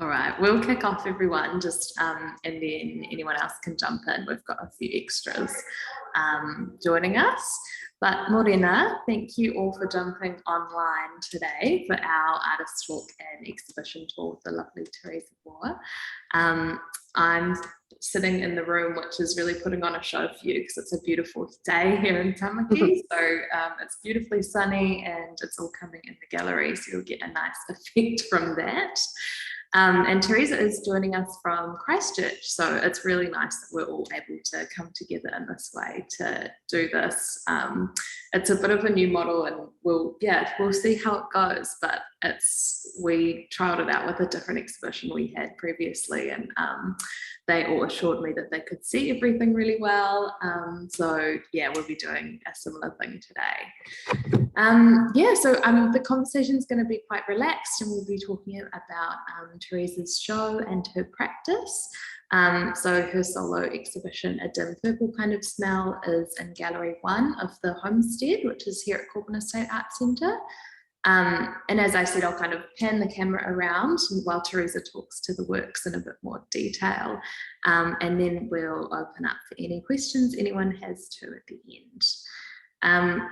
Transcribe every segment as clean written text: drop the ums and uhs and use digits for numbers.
All right, we'll kick off everyone, and then anyone else can jump in. We've got a few extras joining us. But Morena, thank you all for jumping online today for our Artist Talk and Exhibition tour with the lovely Theresa Waugh. I'm sitting in the room, which is really putting on a show for you because it's a beautiful day here in Tamaki. So it's beautifully sunny and it's all coming in the gallery, so you'll get a nice effect from that. And Theresa is joining us from Christchurch, so it's really nice that we're all able to come together in this way to do this. It's a bit of a new model, and we'll see how it goes. But we trialed it out with a different exhibition we had previously, and they all assured me that they could see everything really well. So yeah, we'll be doing a similar thing today. So the conversation is going to be quite relaxed, and we'll be talking about Theresa's show and her practice. So her solo exhibition, A Dim Purple Kind of Smell, is in Gallery 1 of the Homestead, which is here at Corban Estate Art Centre. And as I said, I'll kind of pan the camera around while Theresa talks to the works in a bit more detail. And then we'll open up for any questions anyone has to at the end.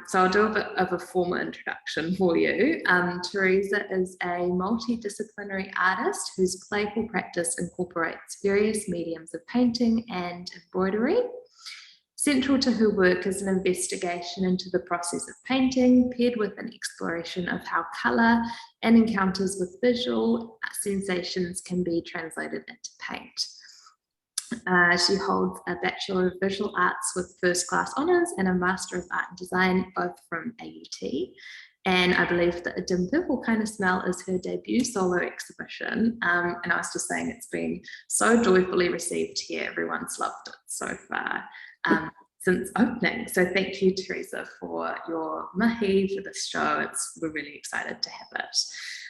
So I'll do a bit of a formal introduction for you. Theresa is a multidisciplinary artist whose playful practice incorporates various mediums of painting and embroidery. Central to her work is an investigation into the process of painting, paired with an exploration of how colour and encounters with visual sensations can be translated into paint. She holds a Bachelor of Visual Arts with first class honours and a Master of Art and Design, both from AUT. And I believe that A Dim Purple Kind of Smell is her debut solo exhibition. And I was just saying, it's been so joyfully received here. Everyone's loved it so far since opening. So thank you, Theresa, for your mahi for this show. We're really excited to have it.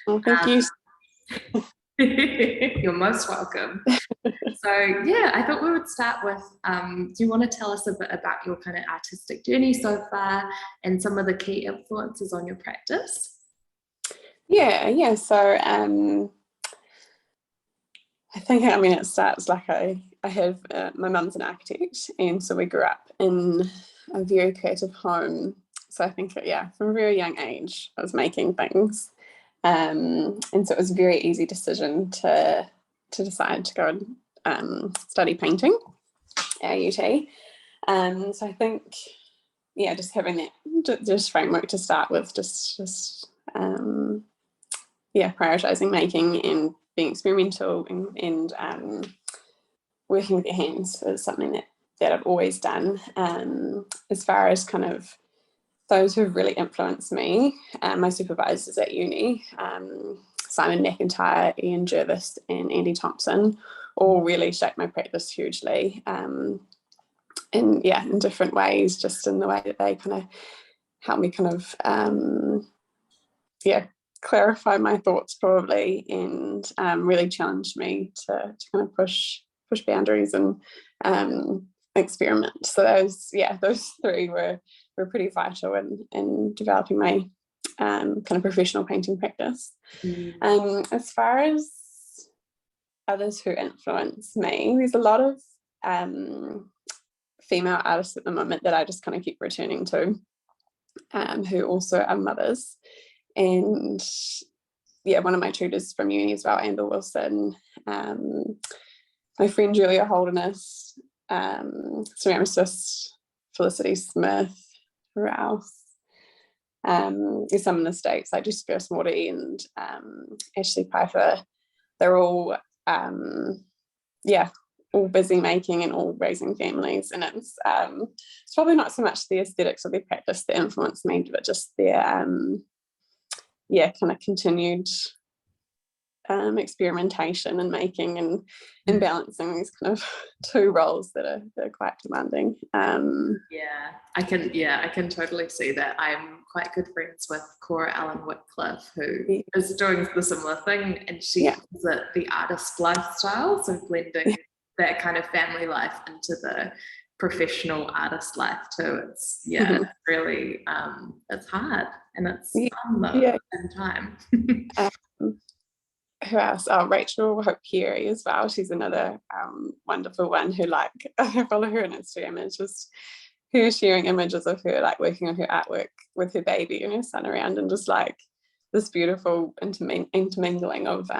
Well, thank you. You're most welcome. So yeah, I thought we would start with, do you want to tell us a bit about your kind of artistic journey so far and some of the key influences on your practice? Yeah. So I think, it starts like I have, my mum's an architect, and so we grew up in a very creative home. So I think, from a very young age, I was making things. And so it was a very easy decision to decide to go and study painting at AUT. So I think, just having that just framework to start with, prioritising making and being experimental and working with your hands is something that I've always done. As far as kind of those who have really influenced me, my supervisors at uni, Simon McIntyre, Ian Jervis and Andy Thompson, all really shaped my practice hugely in different ways, just in the way that they kind of helped me kind of clarify my thoughts probably, and really challenged me to kind of push boundaries and experiment. So those three were pretty vital in developing my kind of professional painting practice. As far as others who influence me, there's a lot of female artists at the moment that I just kind of keep returning to, who also are mothers. And one of my tutors from uni as well, Amber Wilson, my friend Julia Holderness, ceramicist Felicity Smith, who else? There's some in the States like Jessica Smorty and Ashley Piper. They're all all busy making and all raising families, and it's probably not so much the aesthetics of their practice that influenced me, but just their kind of continued experimentation and making and balancing these kind of two roles that are quite demanding. I can totally see that. I'm quite good friends with Cora Allen Whitcliffe, who is doing the similar thing, and she calls it the artist lifestyle, so blending that kind of family life into the professional artist life too. It's it's really it's hard and it's fun though at the same time. who else? Oh, Rachel Hope Carey as well. She's another wonderful one who, like, I follow her on Instagram, and it's just her sharing images of her like working on her artwork with her baby and her son around, and just like this beautiful intermingling of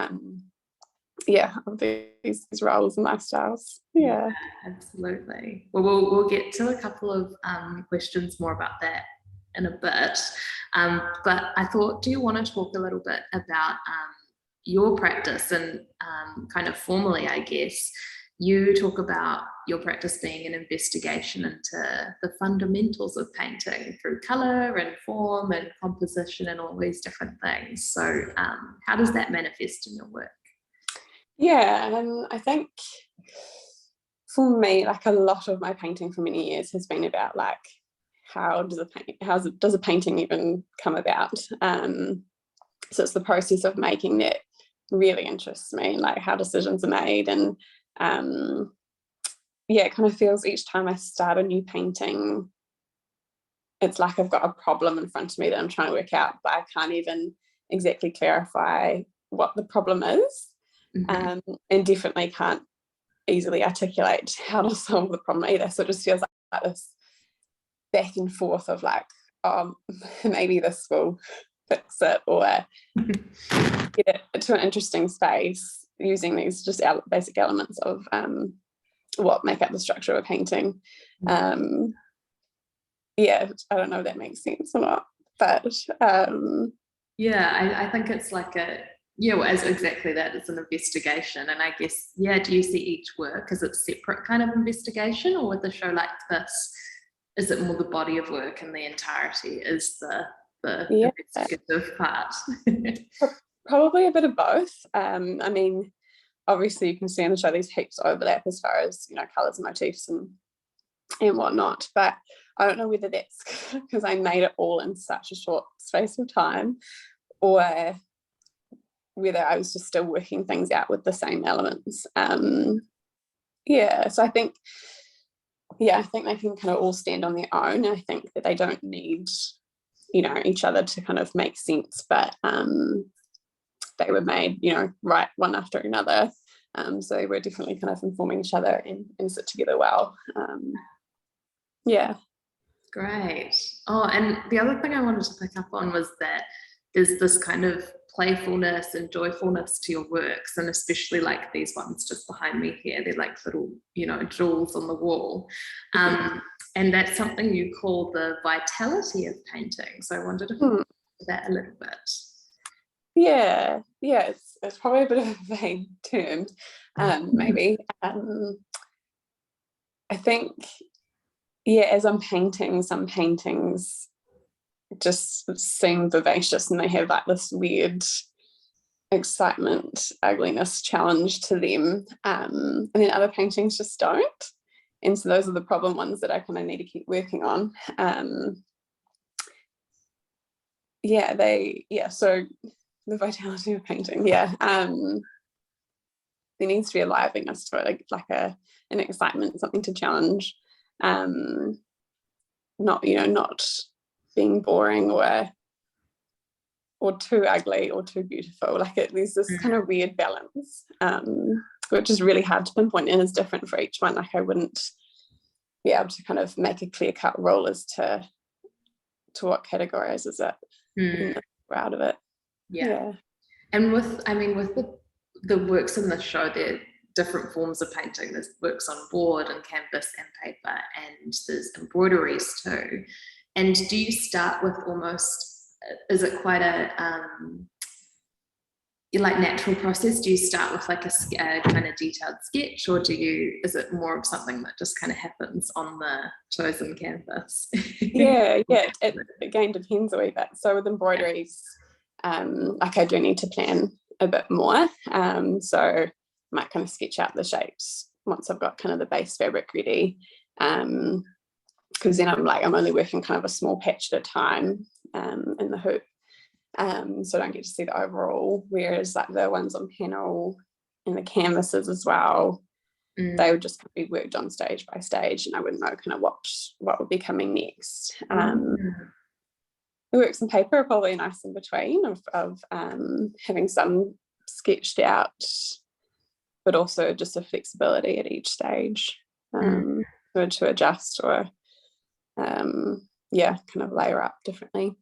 of these roles and lifestyles. Yeah. Absolutely. Well, we'll get to a couple of questions more about that in a bit. But I thought, do you want to talk a little bit about your practice and kind of formally, I guess, you talk about your practice being an investigation into the fundamentals of painting through colour and form and composition and all these different things. So how does that manifest in your work? Yeah, I think for me, like a lot of my painting for many years has been about like how does a painting even come about? So it's the process of making that really interests me, like how decisions are made, and it kind of feels each time I start a new painting, it's like I've got a problem in front of me that I'm trying to work out, but I can't even exactly clarify what the problem is. And definitely can't easily articulate how to solve the problem either. So it just feels like this back and forth of like, maybe this will fix it, or get it to an interesting space using these just basic elements of what make up the structure of a painting. I don't know if that makes sense or not, but I think it's like as exactly that. It's an investigation, and I guess do you see each work as a separate kind of investigation, or with a show like this, is it more the body of work and the entirety is the investigative part? Probably a bit of both. I mean, obviously you can see on the show these heaps of overlap as far as, you know, colours and motifs and whatnot, but I don't know whether that's because I made it all in such a short space of time, or whether I was just still working things out with the same elements. So I think they can kind of all stand on their own. I think that they don't need, you know, each other to kind of make sense, but they were made, you know, right one after another. So they were definitely kind of informing each other and sit together well. Great. Oh, and the other thing I wanted to pick up on was that there's this kind of playfulness and joyfulness to your works, and especially like these ones just behind me here, they're like little, you know, jewels on the wall. And that's something you call the vitality of painting. So I wondered if you could talk about that a little bit. Yeah, it's probably a bit of a vague term, maybe. I think, as I'm painting, some paintings just seem vivacious, and they have like this weird excitement, ugliness, challenge to them, and then other paintings just don't. And so those are the problem ones that I kind of need to keep working on. So the vitality of painting, there needs to be a liveliness to it, like an excitement, something to challenge, not being boring or too ugly or too beautiful. Like there's this kind of weird balance, which is really hard to pinpoint and is different for each one. Like I wouldn't be able to kind of make a clear-cut rule as to what categorizes it out of it. And with the works in the show, they're different forms of painting. There's works on board and canvas and paper, and there's embroideries too. And do you start with is it quite a natural process? Do you start with like a kind of detailed sketch, or is it more of something that just kind of happens on the chosen canvas? It again depends a wee bit. So with embroideries, like I do need to plan a bit more. So I might kind of sketch out the shapes once I've got kind of the base fabric ready. Because then I'm only working kind of a small patch at a time in the hoop. So I don't get to see the overall, whereas like the ones on panel and the canvases as well, they would just be worked on stage by stage, and I wouldn't know kind of what would be coming next. The works on paper are probably nice in between of having some sketched out, but also just a flexibility at each stage to adjust or kind of layer up differently.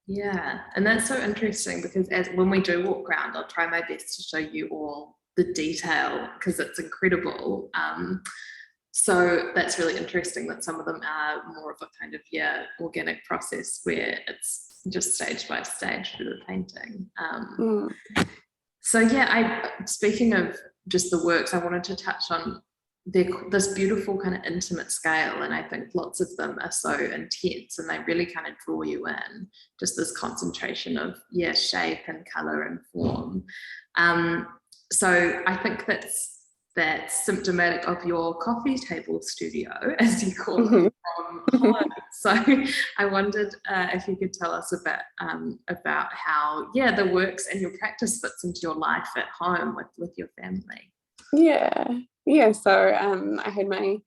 Yeah, and that's so interesting because when we do walk around, I'll try my best to show you all the detail because it's incredible. So that's really interesting that some of them are more of a kind of organic process where it's just stage by stage through the painting. So speaking of just the works, I wanted to touch on this beautiful kind of intimate scale, and I think lots of them are so intense and they really kind of draw you in, just this concentration of shape and color and form. So I think that's symptomatic of your coffee table studio, as you call it, from home. So I wondered if you could tell us about how the works and your practice fits into your life at home with your family. So I had my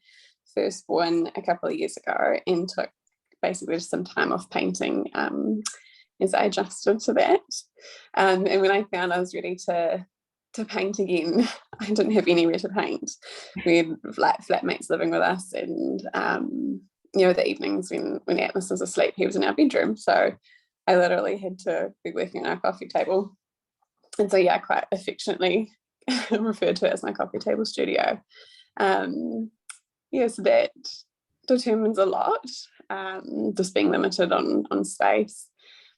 firstborn a couple of years ago and took basically just some time off painting as I adjusted to that, and when I found I was ready to paint again, I didn't have anywhere to paint. We had flatmates living with us, and the evenings when Atlas was asleep, he was in our bedroom, so I literally had to be working on our coffee table. And so I quite affectionately referred to it as my coffee table studio. So that determines a lot, just being limited on space.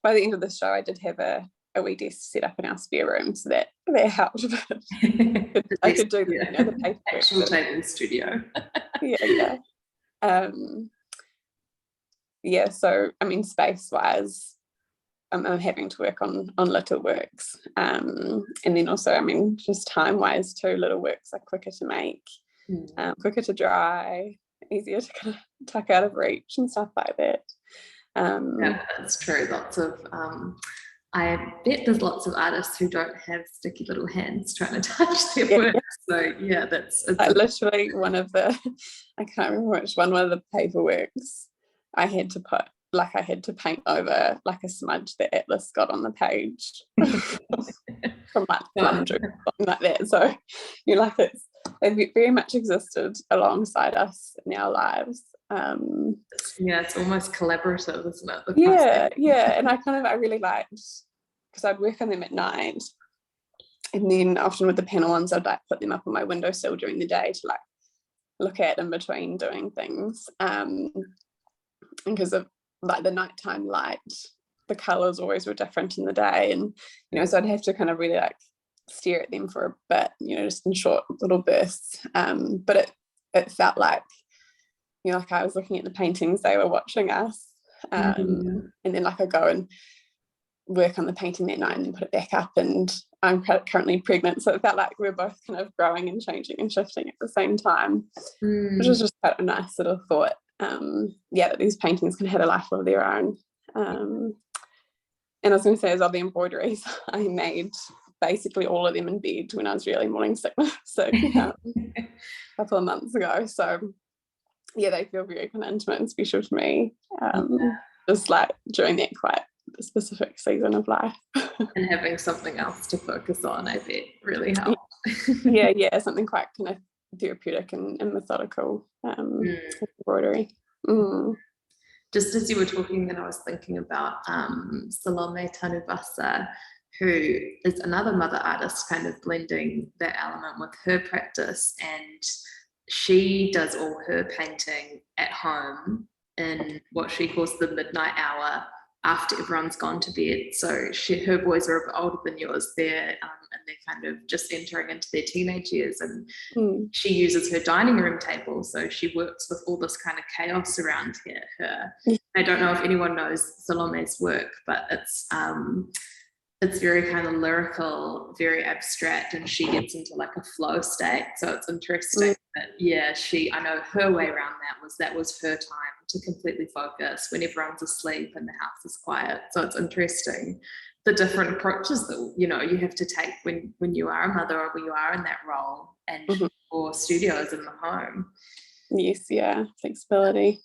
By the end of the show, I did have a wee desk set up in our spare room, so that helped. I could do the paper actual table studio. So I mean, space wise, I'm having to work on little works, and then also, I mean, just time wise too, little works are quicker to make, quicker to dry, easier to kind of tuck out of reach and stuff like that. That's true. Lots of I bet there's lots of artists who don't have sticky little hands trying to touch their work. So that's literally one of the, I can't remember which one of the paperworks I had to paint over like a smudge that Atlas got on the page from like something like that. So they've very much existed alongside us in our lives. It's almost collaborative, isn't it? And I really liked, because I'd work on them at night, and then often with the panel ones I'd put them up on my windowsill during the day to look at in between doing things, and because of the nighttime light, the colors always were different in the day, and so I'd have to kind of really stare at them for a bit, just in short little bursts, but it felt like I was looking at the paintings, they were watching us, and then I go and work on the painting that night and then put it back up, and I'm currently pregnant, so it felt like we were both kind of growing and changing and shifting at the same time, which was just quite a nice little thought, that these paintings can have a life of their own. And I was going to say, as well, the embroideries, I made basically all of them in bed when I was really morning sick a couple of months ago, so they feel very kind of intimate and special to me, just during that quite specific season of life. And having something else to focus on, I bet, really helped. Something quite kind of therapeutic and methodical, embroidery. Just as you were talking, then I was thinking about Salome Tanubasa, who is another mother artist, kind of blending that element with her practice, and she does all her painting at home in what she calls the midnight hour, after everyone's gone to bed. So her boys are a bit older than yours. They're and they're kind of just entering into their teenage years, and she uses her dining room table, so she works with all this kind of chaos around her. I don't know if anyone knows Salome's work, but it's very kind of lyrical, very abstract, and she gets into a flow state. So it's interesting that I know her way around that was her time to completely focus when everyone's asleep and the house is quiet. So it's interesting the different approaches that you have to take when you are a mother or when you are in that role, and for studios in the home. Yes, flexibility.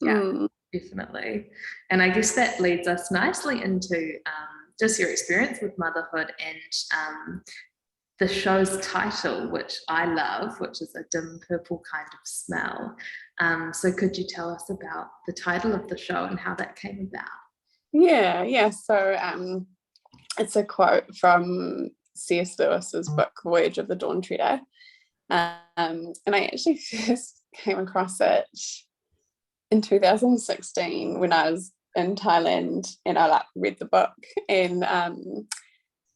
Definitely. And I guess that leads us nicely into just your experience with motherhood, and the show's title, which I love, which is a dim purple kind of smell. So could you tell us about the title of the show and how that came about? Yeah. So it's a quote from C.S. Lewis's book, Voyage of the Dawn Treader. And I actually first came across it in 2016 when I was in Thailand, and I read the book, and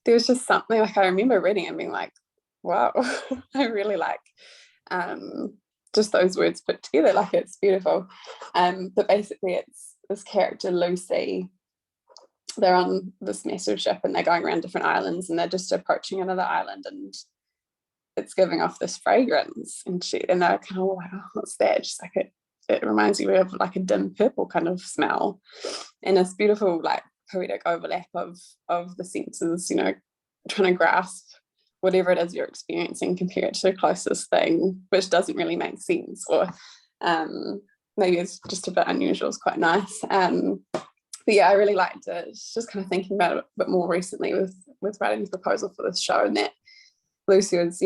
there was just something, I remember reading it and being like, wow, I really like just those words put together, it's beautiful. But basically it's this character Lucy. They're on this massive ship and they're going around different islands, and they're just approaching another island, and it's giving off this fragrance, and they're kind of like, oh, what's that? Just it reminds you of a dim purple kind of smell, and this beautiful poetic overlap of the senses, trying to grasp whatever it is you're experiencing, compare it to the closest thing, which doesn't really make sense, or maybe it's just a bit unusual. It's quite nice. But yeah, I really liked it. Just kind of thinking about it a bit more recently with writing the proposal for this show, and that Lucy was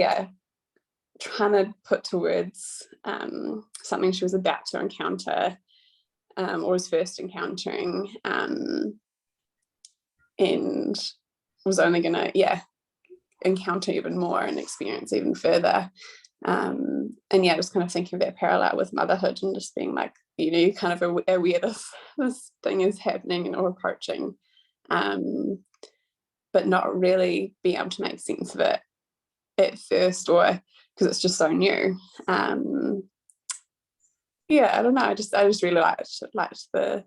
trying to put to words something she was about to encounter, or was first encountering, and was only gonna encounter even more and experience even further. And just kind of thinking of that parallel with motherhood, and just being like, you kind of aware this thing is happening or approaching, but not really being able to make sense of it at first, or because it's just so new. I don't know, I just really liked the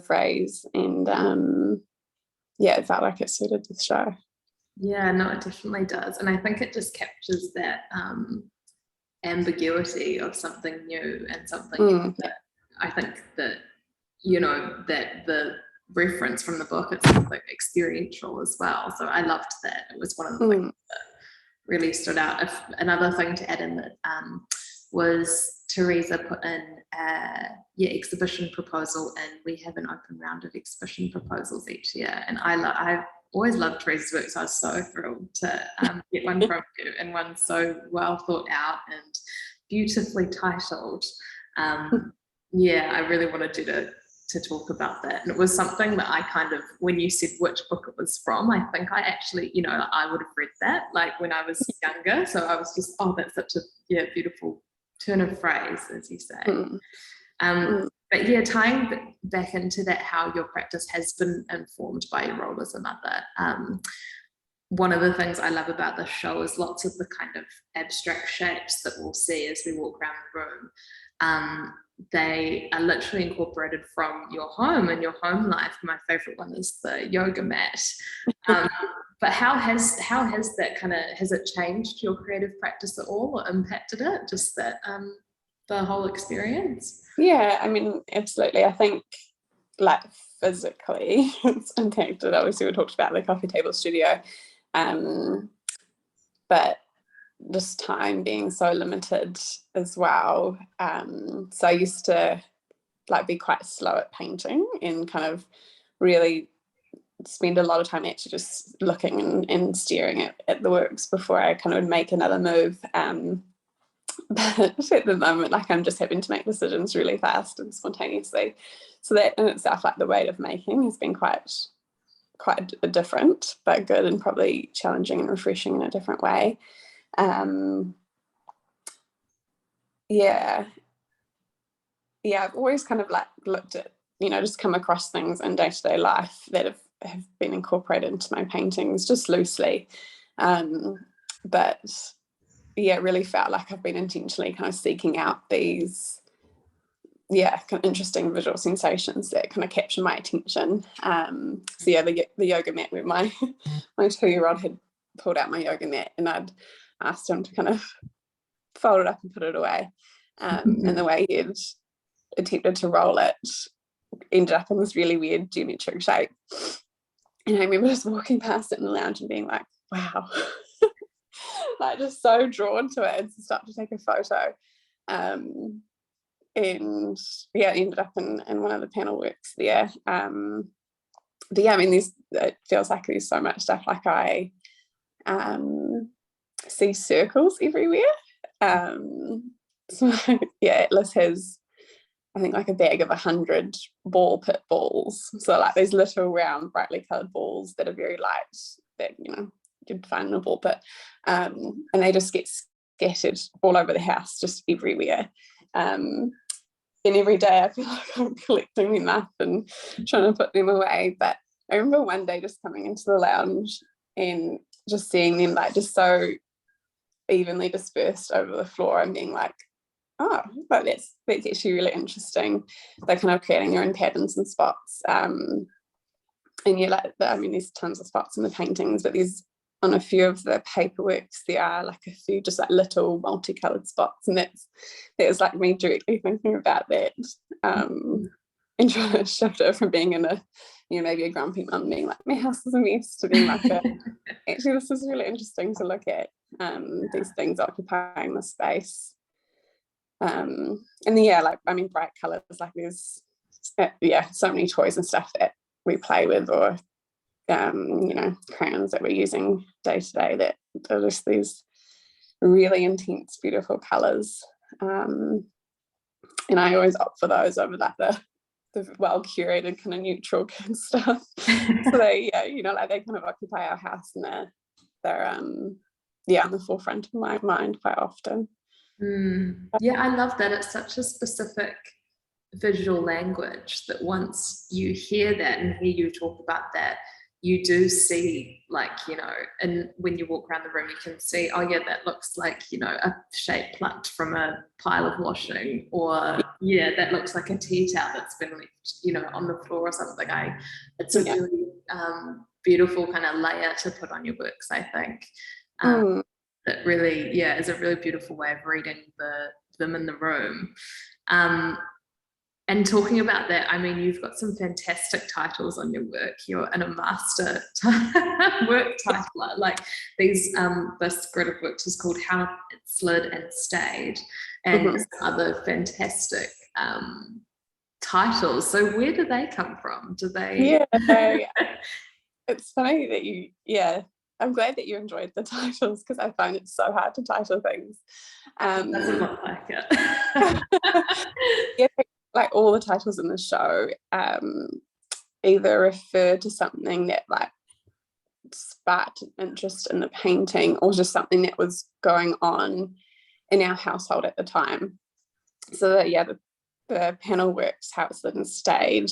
phrase, and it felt like it suited the show. Yeah, no, it definitely does. And I think it just captures that ambiguity of something new and something that I think that, that the reference from the book, it's something experiential as well. So I loved that. It was one of the things that really stood out. Another thing to add in that was Theresa put in exhibition proposal, and we have an open round of exhibition proposals each year. And I've always loved Theresa's work, so I was so thrilled to get one from you, and one so well thought out and beautifully titled. I really wanted you to talk about that. And it was something that I kind of, when you said which book it was from, I think I actually, I would have read that when I was younger. So I was just, oh, that's such a beautiful turn of phrase, as you say. But tying back into that, how your practice has been informed by your role as a mother. One of the things I love about this show is lots of the kind of abstract shapes that we'll see as we walk around the room. They are literally incorporated from your home and your home life. My favorite one is the yoga mat. But how has that has it changed your creative practice at all, or impacted it, just that the whole experience? Yeah, I mean, absolutely. I think physically it's impacted. Obviously we talked about the coffee table studio, but just time being so limited as well. So I used to be quite slow at painting, and kind of really spend a lot of time actually just looking and staring at the works before I kind of would make another move. But at the moment, I'm just having to make decisions really fast and spontaneously. So that in itself, the weight of making has been quite different, but good, and probably challenging and refreshing in a different way. I've always kind of looked at, just come across things in day-to-day life that have been incorporated into my paintings just loosely. But really felt like I've been intentionally kind of seeking out these kind of interesting visual sensations that kind of capture my attention. The yoga mat, where my 2-year-old had pulled out my yoga mat, and I'd asked him to kind of fold it up and put it away, and the way he had attempted to roll it ended up in this really weird geometric shape. And I remember just walking past it in the lounge and being like, wow, just so drawn to it, and start to take a photo. And ended up in one of the panel works there. But I mean, it feels like there's so much stuff I see circles everywhere. So yeah, Atlas has, I think, like a bag of 100 ball pit balls. So like these little round, brightly coloured balls that are very light that, you know, you'd find in a ball pit. And they just get scattered all over the house, just everywhere. And every day I feel like I'm collecting them up and trying to put them away. But I remember one day just coming into the lounge and just seeing them like just so evenly dispersed over the floor and being like, oh, but that's actually really interesting. They're kind of creating their own patterns and spots. And yeah, like I mean, there's tons of spots in the paintings, but there's on a few of the paperworks there are like a few just like little multicolored spots, and that was like me directly thinking about that, and trying to shift it from being in a, you know, maybe a grumpy mum being like my house is a mess to being like actually this is really interesting to look at, these things occupying the space. And then, yeah, like I mean, bright colors, like there's so many toys and stuff that we play with, or you know, crayons that we're using day to day that are just these really intense, beautiful colors. And I always opt for those over like the well curated kind of neutral kind of stuff. So they, yeah, you know, like they kind of occupy our house, and they're on the forefront of my mind quite often. Yeah, I love that. It's such a specific visual language that once you hear that and hear you talk about that, you do see, like, you know, and when you walk around the room, you can see, oh yeah, that looks like, you know, a shape plucked from a pile of washing, or yeah, that looks like a tea towel that's been left, you know, on the floor or something. It's a really beautiful kind of layer to put on your works, I think. That really, yeah, is a really beautiful way of reading them in the room. And talking about that, I mean, you've got some fantastic titles on your work. You're in a master work titler. Like these, this grid of works is called How It Slid and Stayed, and other fantastic titles. So where do they come from? Do they? Yeah, it's funny that you, I'm glad that you enjoyed the titles, because I find it so hard to title things. It doesn't look like it. Yeah, like all the titles in the show either refer to something that like sparked interest in the painting, or just something that was going on in our household at the time. So that, yeah, the panel works, How It Slid and Stayed,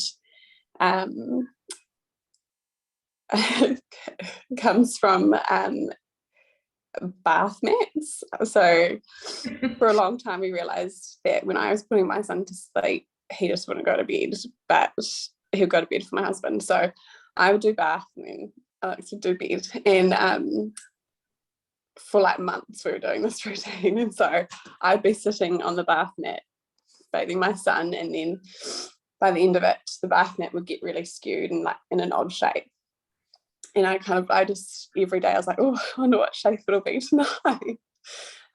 comes from bath mats. So for a long time we realized that when I was putting my son to sleep, he just wouldn't go to bed, but he'd go to bed for my husband. So I would do bath and then Alex would do bed. And for like months we were doing this routine, and so I'd be sitting on the bath mat bathing my son, and then by the end of it the bath mat would get really skewed and like in an odd shape. And I just every day I was like, oh, I wonder what shape it'll be tonight.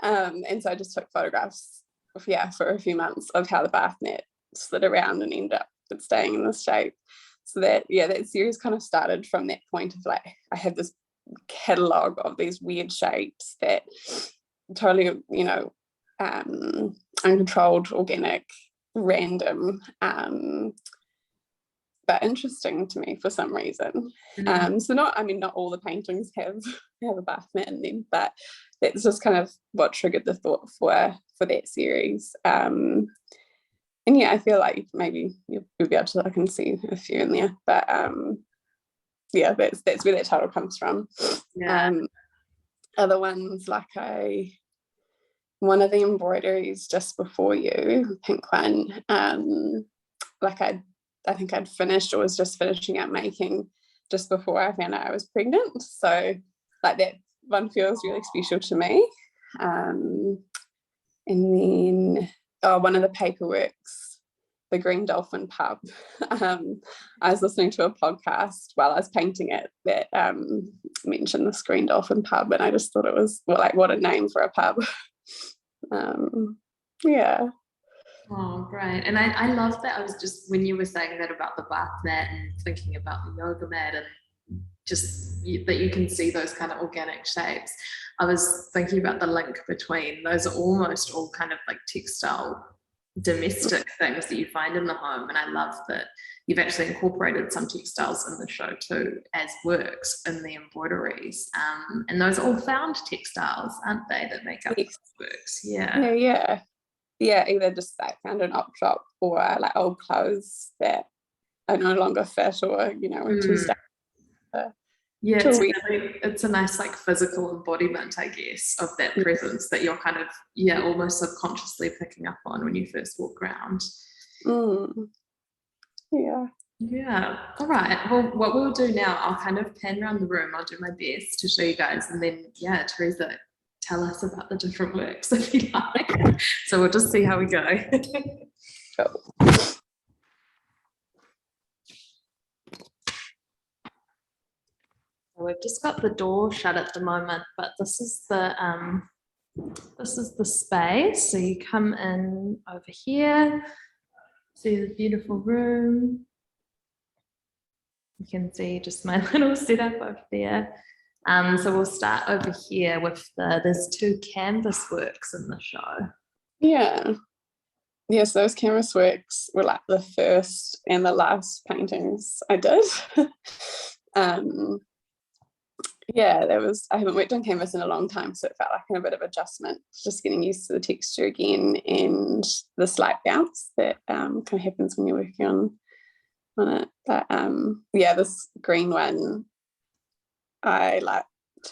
And so I just took photographs for a few months of how the bath mat slid around and ended up with staying in this shape. So that series kind of started from that point of like, I have this catalogue of these weird shapes that totally, you know, uncontrolled, organic, random, but interesting to me for some reason. So not all the paintings have a bath mat in them, but that's just kind of what triggered the thought for that series. And yeah, I feel like maybe you'll be able to look and see a few in there, but yeah, that's where that title comes from. Other ones, like one of the embroideries just before you, pink one, like I think I'd finished or was just finishing up making just before I found out I was pregnant. So like that one feels really special to me. And then one of the paperworks, the Green Dolphin Pub. I was listening to a podcast while I was painting it that mentioned this Green Dolphin Pub, and I just thought it was what a name for a pub. Yeah. Oh, great. And I love that. I was just, when you were saying that about the bath mat and thinking about the yoga mat, and that you can see those kind of organic shapes. I was thinking about the link between those are almost all kind of like textile domestic things that you find in the home, and I love that you've actually incorporated some textiles in the show too as works in the embroideries, and those are all found textiles, aren't they, that make up Yes. works? Yeah, either just like found an op shop or like old clothes that are no longer fit, or are too stuck. Yeah, it's a nice like physical embodiment, I guess, of that presence that you're kind of almost subconsciously picking up on when you first walk around. Yeah. All right. Well, what we'll do now, I'll kind of pan around the room. I'll do my best to show you guys, and then Theresa, tell us about the different works if you like. So we'll just see how we go. We've just got the door shut at the moment, but this is the space. So you come in over here, see the beautiful room. You can see just my little setup over there. So we'll start over here with there's 2 canvas works in the show. Yes, those canvas works were like the first and the last paintings I did. I haven't worked on canvas in a long time, so it felt like a bit of adjustment, just getting used to the texture again and the slight bounce that kind of happens when you're working on it. But this green one, I like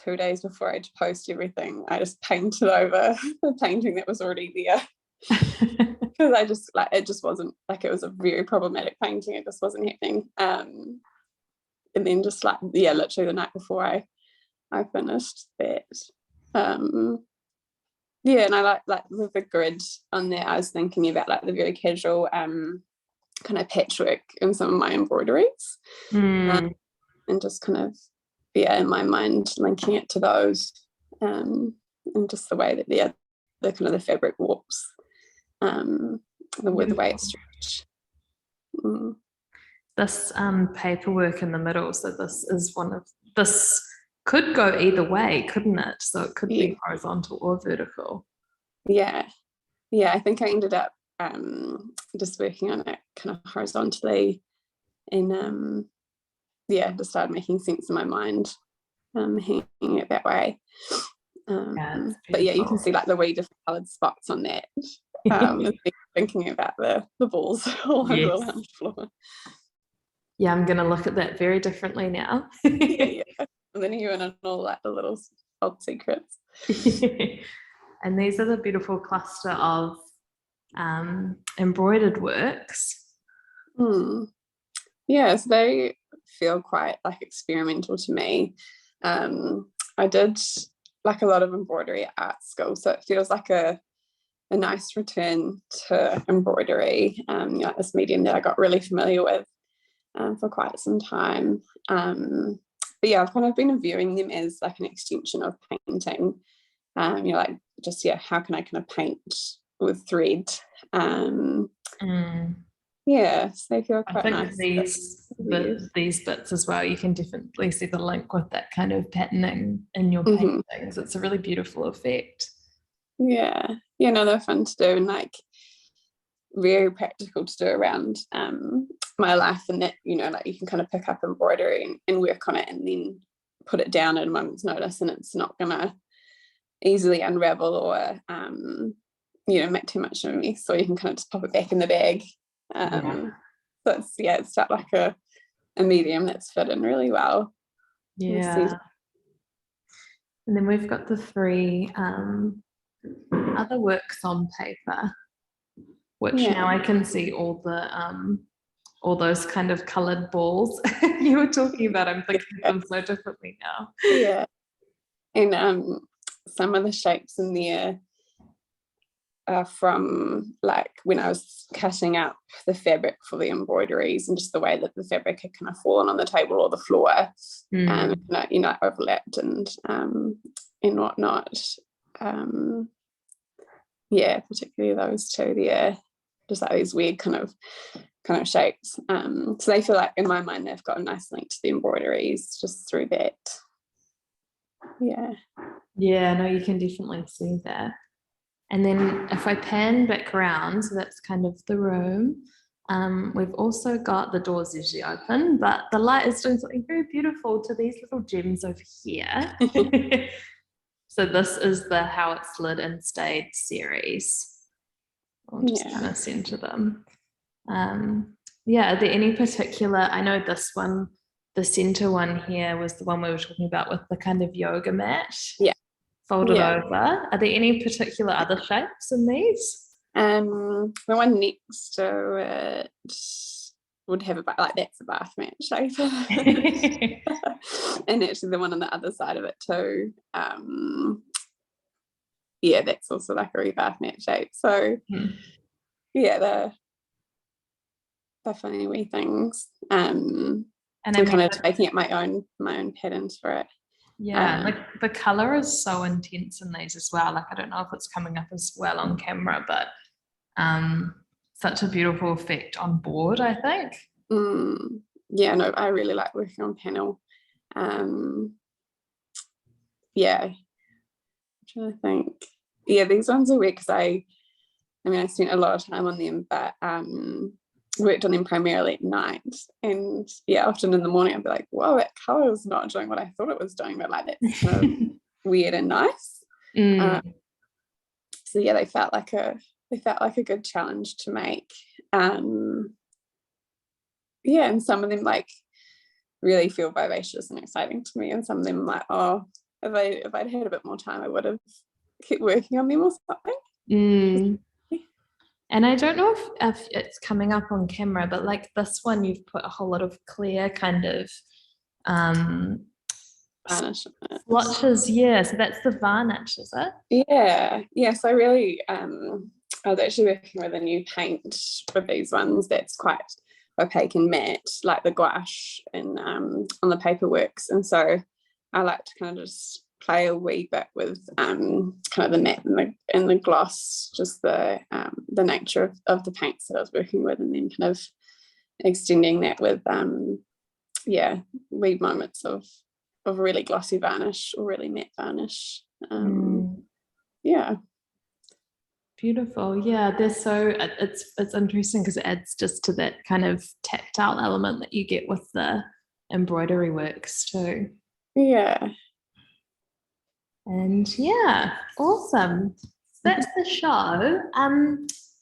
2 days before I had to post everything, I just painted over the painting that was already there. Because I just it just wasn't like, it was a very problematic painting, it just wasn't happening. And then just literally the night before I finished that. And I like with the grid on there, I was thinking about like the very casual kind of patchwork in some of my embroideries, and just kind of in my mind linking it to those, and just the way that the kind of the fabric warps, the way it's stretched. This paperwork in the middle, so this could go either way, couldn't it? So it could be horizontal or vertical. I think I ended up just working on it kind of horizontally, and just started making sense in my mind, hanging it that way. But you can see like the wee different coloured spots on that. Thinking about the balls all over the lounge floor. Yeah, I'm going to look at that very differently now. And then you in all like the little old secrets. And these are the beautiful cluster of embroidered works. Yes, they feel quite like experimental to me. I did like a lot of embroidery at art school, so it feels like a nice return to embroidery, this medium that I got really familiar with for quite some time. But I've kind of been viewing them as like an extension of painting. How can I kind of paint with thread? So they feel quite nice. These bits as well, you can definitely see the link with that kind of patterning in your paintings. It's a really beautiful effect. They're fun to do, and like very practical to do around my life, and that you can kind of pick up embroidery and work on it and then put it down at a moment's notice, and it's not gonna easily unravel or make too much of a mess, or you can kind of just pop it back in the bag. So it's like a medium that's fit in really well. And then we've got the 3 other works on paper, which now I can see all those kind of coloured balls you were talking about. I'm thinking of them so differently now. And some of the shapes in there are from like when I was cutting up the fabric for the embroideries, and just the way that the fabric had kind of fallen on the table or the floor, overlapped and whatnot. Particularly those 2 there, just like these weird kind of kind of shapes. So they feel like, in my mind, they've got a nice link to the embroideries just through that. Yeah, no, you can definitely see that. And then if I pan back around, so that's kind of the room. We've also got the doors usually open, but the light is doing something very beautiful to these little gems over here. So this is the How It Slid and Stayed series. I'll just kind of center them. Yeah, are there any particular, I know this one, the center one here was the one we were talking about with the kind of yoga mat folded over. Are there any particular other shapes in these? The one next to it would have that's a bath mat shape. And actually the one on the other side of it too, that's also like a bath mat shape. So they're funny wee things. And I'm kind of making up my own patterns for it. Yeah, like the color is so intense in these as well. Like I don't know if it's coming up as well on camera, but such a beautiful effect on board, I think. Yeah, no, I really like working on panel. I'm trying to think. Yeah, these ones are weird because I spent a lot of time on them, but worked on them primarily at night, and often in the morning I'd be like, whoa, that color is not doing what I thought it was doing, but like that's kind of weird and nice. So they felt like a good challenge to make. And some of them like really feel vivacious and exciting to me, and some of them like, oh, if I'd had a bit more time I would have kept working on them or something. And I don't know if it's coming up on camera, but like this one, you've put a whole lot of clear kind of varnish splotches. Yeah, so that's the varnish, is it? Yeah. So I really, I was actually working with a new paint with these ones that's quite opaque and matte, like the gouache and on the paperworks. And so I like to kind of just play a wee bit with kind of the matte and the gloss, just the nature of the paints that I was working with, and then kind of extending that with wee moments of really glossy varnish or really matte varnish. Beautiful. Yeah, they're so it's interesting because it adds just to that kind of tactile element that you get with the embroidery works too. And awesome. So that's the show.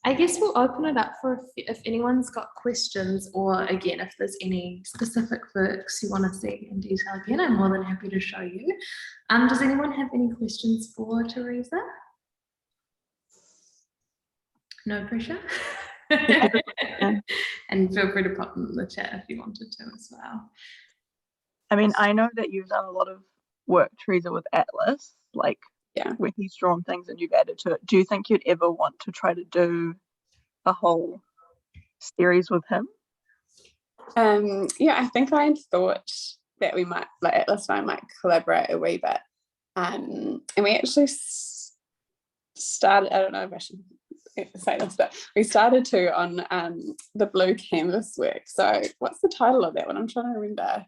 I guess we'll open it up for if anyone's got questions, or again, if there's any specific works you want to see in detail again, I'm more than happy to show you. Does anyone have any questions for Theresa? No pressure. And feel free to pop them in the chat if you wanted to as well. I mean, I know that you've done a lot of work, Theresa, with Atlas, like when he's drawn things and you've added to it. Do you think you'd ever want to try to do a whole series with him? I think I had thought that we might, like Atlas and I might collaborate a wee bit. And we actually started, I don't know if I should say this, but we started to on the blue canvas work. So what's the title of that one? I'm trying to remember.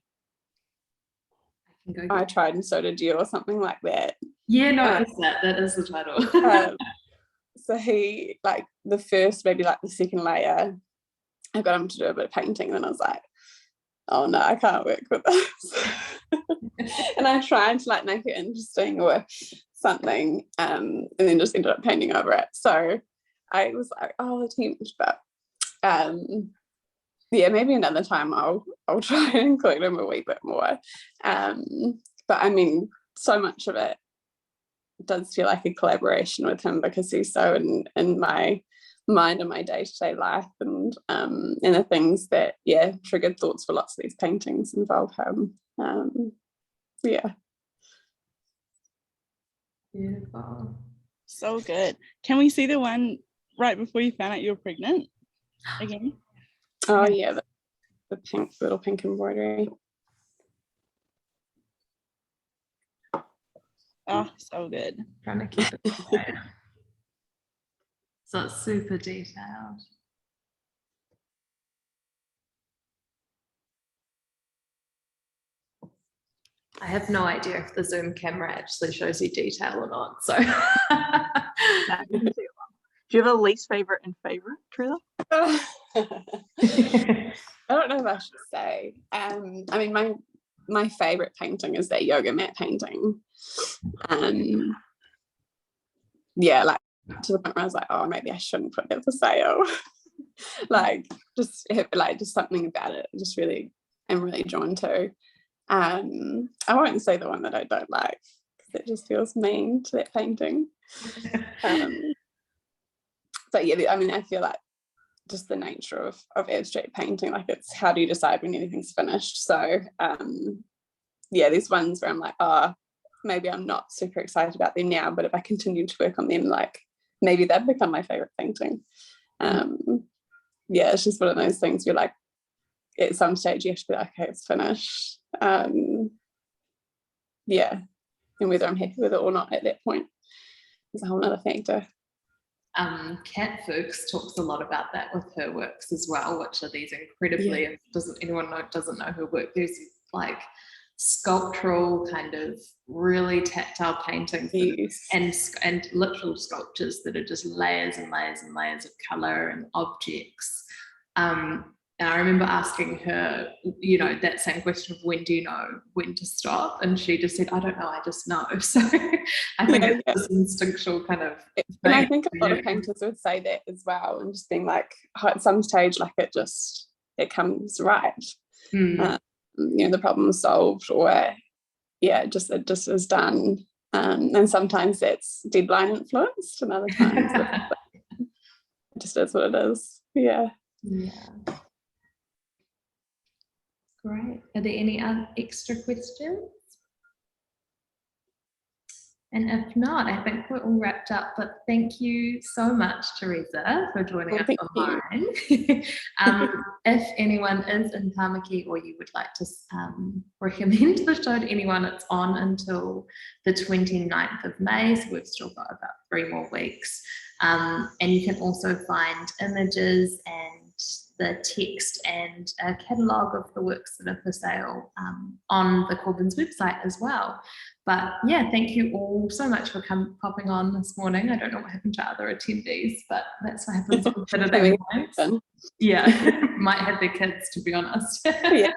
I tried and so did you, or something like that. Yeah, no, it's that is the title. So he, like the first, maybe like the second layer, I got him to do a bit of painting, and then I was like, oh no, I can't work with this. And I tried to like make it interesting or something, and then just ended up painting over it. So I was like, oh, attempt, but maybe another time I'll try and include him a wee bit more. But I mean, so much of it does feel like a collaboration with him, because he's so in my mind and my day-to-day life, and the things that triggered thoughts for lots of these paintings involve him. Beautiful. So good. Can we see the one right before you found out you were pregnant again? Oh yeah, the pink, little pink embroidery. Oh, so good. Trying to keep it quiet. So it's super detailed. I have no idea if the Zoom camera actually shows you detail or not. So, No, you can see it. Do you have a least favorite and favorite, Theresa? I don't know if I should say. I mean, my favorite painting is that yoga mat painting. Yeah, like to the point where I was like, oh, maybe I shouldn't put that for sale. just something about it. Just really, I'm really drawn to. I won't say the one that I don't like because it just feels mean to that painting. But yeah, I mean, I feel like just the nature of abstract painting, like it's how do you decide when anything's finished? So yeah, there's ones where I'm like, oh, maybe I'm not super excited about them now, but if I continue to work on them, like maybe that'd become my favorite painting. Yeah, it's just one of those things where like at some stage you have to be like, okay, it's finished. Yeah, and whether I'm happy with it or not at that point is a whole other factor. Kat Fuchs talks a lot about that with her works as well, which are these incredibly, if doesn't know her work, there's like sculptural kind of really tactile paintings and literal sculptures that are just layers and layers and layers of color and objects. And I remember asking her, you know, that same question of when do you know when to stop? And she just said, I don't know, I just know. So I think it's this instinctual kind of thing. And I think a lot of painters would say that as well, and just being like, at some stage, like it comes right. You know, the problem's solved, or it just is done. And sometimes that's deadline influenced, and other times it just is what it is. Yeah. Great. Are there any extra questions? And if not, I think we're all wrapped up, but thank you so much, Theresa, for joining us online. If anyone is in Tamaki or you would like to recommend the show to anyone, it's on until the 29th of May, so we've still got about 3 more weeks. And you can also find images and the text and a catalogue of the works that are for sale on the Corbyn's website as well. But yeah, thank you all so much for popping on this morning. I don't know what happened to other attendees, but that's what happens on Saturday nights. Yeah, might have their kids, to be honest. Yeah.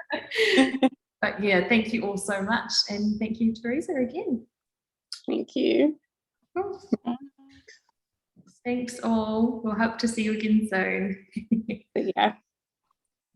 But yeah, thank you all so much. And thank you, Theresa, again. Thank you. Cool. Thanks all. We'll hope to see you again soon. Yeah.